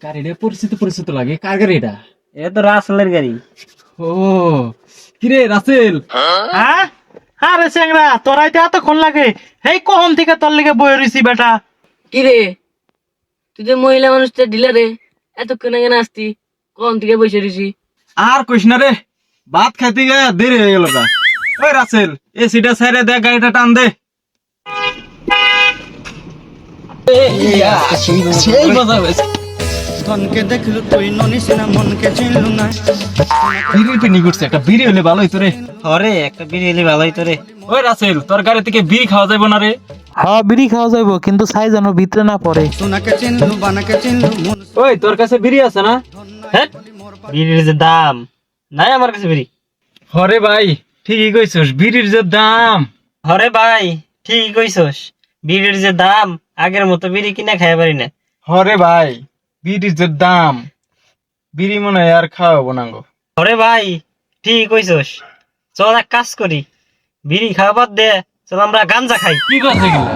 গাড়িটা পরিচিত পরিচিত লাগে, কার গাড়ি এটা? এ তো রাসেলের গাড়ি। ও কিরে রাসেল? হ্যাঁ আরে চেংরা, তোরাইতে এতক্ষণ লাগে? এই কখন থেকে তোর লেগে বয়ে রইছি বেটা। কি রে, তুই যে মহিলা মানুষটা ডিলারে এতক্ষণ আগে আসতি, কখন থেকে বসে রয়েছি? আর কইস না রে, ভাত খাইতে গিয়ে দেরি হয়ে গেল গা। ওই রাসেল, এই সিটা সাইডে দে, গাড়িটা টান দে। সেই মজা হয়েছে। ধনকে দেখলু তুই ননিস না, মনকে চিনলু না। বিড়ি পিনি করছে, একটা বিড়ি হলে ভালো হইতো রে। হরে একটা বিড়ি এলি ভালোই তো রে। ওই রাসেল, তোর গাড়ি থেকে বিড়ি খাওয়া যাবে না রে? হ্যাঁ বিড়ি খাওয়া যাইব, কিন্তু সাই যেন ভিতরে না পড়ে। সোনাকে চিনলু, বানাকে চিনলু, মন ওই তোর কাছে বিড়ি আছে না? হ্যাঁ বিড়ির যে দাম নাই আমার কাছে বিড়ি। হরে ভাই, ঠিকই কইছস, বিড়ির যে দাম। হরে ভাই ঠিক কইছস, বিড়ির যে দাম, আগের মতো বিড়ি কিনা খাইতে পারি না। হরে ভাই, বিড়ির যে দাম, বিড়ি মনে হয় আর খাওয়াবো না গো। হরে ভাই ঠিক কইছস, চল এক কাজ করি, বিড়ি খাওয়া বাদ দে, চল আমরা গাঞ্জা খাই। কি করছে গেলা?